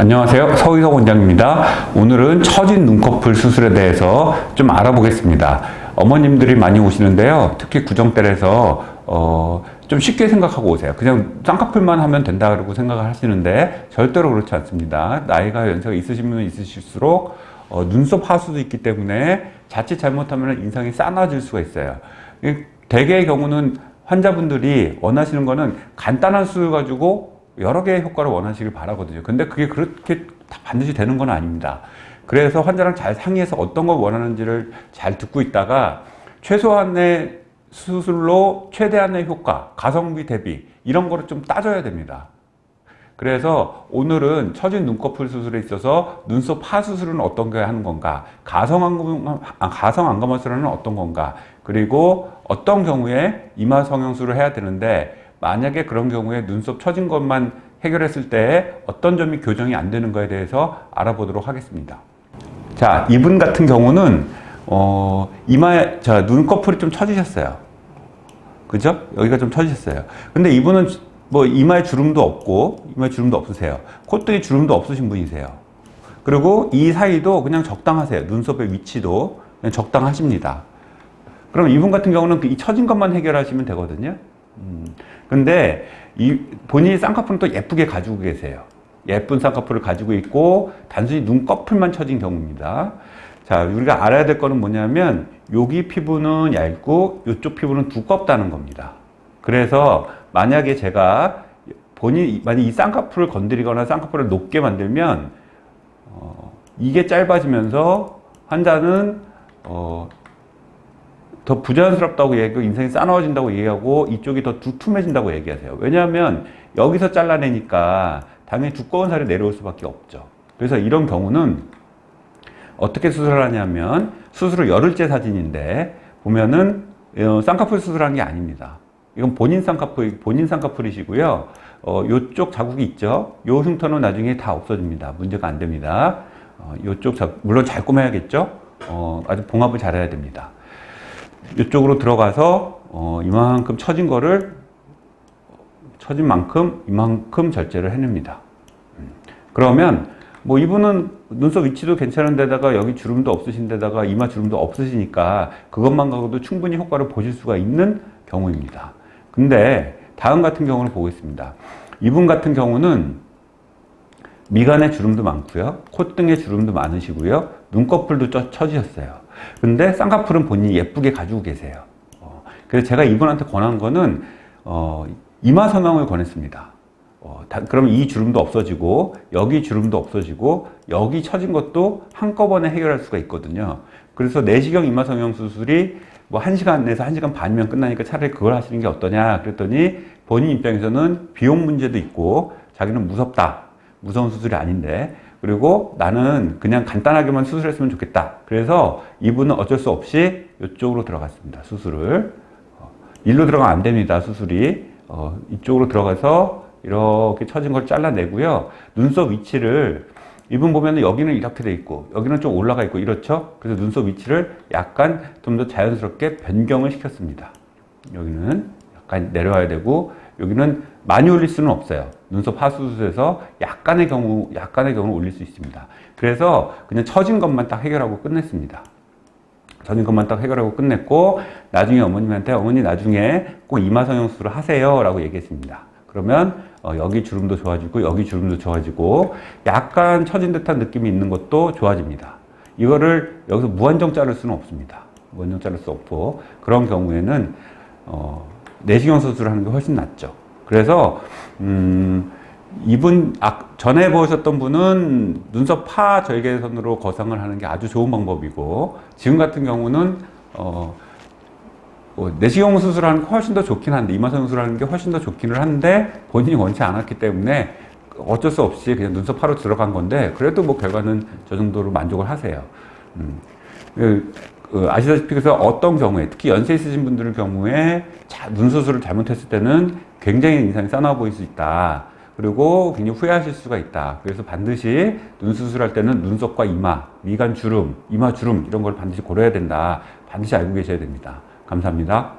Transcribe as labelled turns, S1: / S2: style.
S1: 안녕하세요. 서의석 원장입니다. 오늘은 처진 눈꺼풀 수술에 대해서 좀 알아보겠습니다. 어머님들이 많이 오시는데요. 특히 구정대에서 좀 쉽게 생각하고 오세요. 그냥 쌍꺼풀만 하면 된다고 생각을 하시는데 절대로 그렇지 않습니다. 나이가 연세가 있으시면 있으실수록 눈썹 하수도 있기 때문에 자칫 잘못하면 인상이 싸나질 수가 있어요. 대개의 경우는 환자분들이 원하시는 거는 간단한 수술 가지고 여러 개의 효과를 원하시길 바라거든요. 근데 그게 그렇게 반드시 되는 건 아닙니다. 그래서 환자랑 잘 상의해서 어떤 걸 원하는지를 잘 듣고 있다가 최소한의 수술로 최대한의 효과, 가성비 대비 이런 거를 좀 따져야 됩니다. 그래서 오늘은 처진 눈꺼풀 수술에 있어서 눈썹 하 수술은 어떤 게 하는 건가, 가성 안검하 수술은 어떤 건가, 그리고 어떤 경우에 이마 성형술을 해야 되는데 만약에 그런 경우에 눈썹 처진 것만 해결했을 때 어떤 점이 교정이 안 되는 거에 대해서 알아보도록 하겠습니다. 자, 이분 같은 경우는 눈꺼풀이 좀 처지셨어요. 그죠? 여기가 좀 처지셨어요. 근데 이분은 뭐 이마에 주름도 없고 이마에 주름도 없으세요. 콧등에 주름도 없으신 분이세요. 그리고 이 사이도 그냥 적당하세요. 눈썹의 위치도 그냥 적당하십니다. 그럼 이분 같은 경우는 이 처진 것만 해결하시면 되거든요. 근데 본인이 쌍꺼풀은 또 예쁘게 가지고 계세요. 예쁜 쌍꺼풀을 가지고 있고 단순히 눈꺼풀만 처진 경우입니다. 자, 우리가 알아야 될 거는 뭐냐면 여기 피부는 얇고 이쪽 피부는 두껍다는 겁니다. 그래서 만약에 제가 만약 이 쌍꺼풀을 건드리거나 쌍꺼풀을 높게 만들면 이게 짧아지면서 환자는 더 부자연스럽다고 얘기하고 인상이 싸나워진다고 얘기하고 이쪽이 더 두툼해진다고 얘기하세요. 왜냐하면 여기서 잘라내니까 당연히 두꺼운 살이 내려올 수밖에 없죠. 그래서 이런 경우는 어떻게 수술을 하냐면 수술을 열흘째 사진인데 보면은 쌍꺼풀 수술한 게 아닙니다. 이건 본인 쌍꺼풀이시고요. 요쪽 자국이 있죠. 요 흉터는 나중에 다 없어집니다. 문제가 안 됩니다. 요쪽 물론 잘 꼬매야겠죠. 아주 봉합을 잘해야 됩니다. 이쪽으로 들어가서 이만큼 처진 거를 처진 만큼 이만큼 절제를 해냅니다. 그러면 뭐 이분은 눈썹 위치도 괜찮은 데다가 여기 주름도 없으신 데다가 이마 주름도 없으시니까 그것만 가고도 충분히 효과를 보실 수가 있는 경우입니다. 근데 다음 같은 경우를 보겠습니다. 이분 같은 경우는 미간에 주름도 많고요. 콧등에 주름도 많으시고요. 눈꺼풀도 처지셨어요. 근데 쌍꺼풀은 본인이 예쁘게 가지고 계세요. 그래서 제가 이분한테 권한 거는 이마 성형을 권했습니다. 그러면 이 주름도 없어지고 여기 주름도 없어지고 여기 처진 것도 한꺼번에 해결할 수가 있거든요. 그래서 내시경 이마 성형 수술이 뭐 1시간에서 1시간 반이면 끝나니까 차라리 그걸 하시는 게 어떠냐 그랬더니 본인 입장에서는 비용 문제도 있고 자기는 무서운 수술이 아닌데, 그리고 나는 그냥 간단하게만 수술했으면 좋겠다. 그래서 이분은 어쩔 수 없이 이쪽으로 들어갔습니다. 수술을. 일로 들어가면 안 됩니다. 수술이. 이쪽으로 들어가서 이렇게 처진 걸 잘라내고요. 눈썹 위치를 이분 보면은 여기는 이렇게 돼 있고 여기는 좀 올라가 있고 이렇죠. 그래서 눈썹 위치를 약간 좀 더 자연스럽게 변경을 시켰습니다. 여기는 약간 내려와야 되고 여기는 많이 올릴 수는 없어요. 눈썹 하수술에서 약간의 경우는 올릴 수 있습니다. 그래서 그냥 처진 것만 딱 해결하고 끝냈습니다. 처진 것만 딱 해결하고 끝냈고 나중에 어머님한테 어머니 나중에 꼭 이마 성형 수술을 하세요 라고 얘기했습니다. 그러면 여기 주름도 좋아지고 여기 주름도 좋아지고 약간 처진 듯한 느낌이 있는 것도 좋아집니다. 이거를 여기서 무한정 자를 수는 없습니다. 무한정 자를 수 없고 그런 경우에는 내시경 수술을 하는 게 훨씬 낫죠. 그래서 이분 전에 보셨던 분은 눈썹 파 절개선으로 거상을 하는 게 아주 좋은 방법이고 지금 같은 경우는 내시경 수술하는 게 훨씬 더 좋긴 한데 이마성 수술하는 게 훨씬 더 좋기는 한데 본인이 원치 않았기 때문에 어쩔 수 없이 그냥 눈썹 파로 들어간 건데 그래도 뭐 결과는 저 정도로 만족을 하세요. 아시다시피 그래서 어떤 경우에 특히 연세 있으신 분들의 경우에 눈 수술을 잘못했을 때는 굉장히 인상이 싸나워 보일 수 있다. 그리고 굉장히 후회하실 수가 있다. 그래서 반드시 눈 수술할 때는 눈썹과 이마, 미간 주름, 이마 주름 이런 걸 반드시 고려해야 된다. 반드시 알고 계셔야 됩니다. 감사합니다.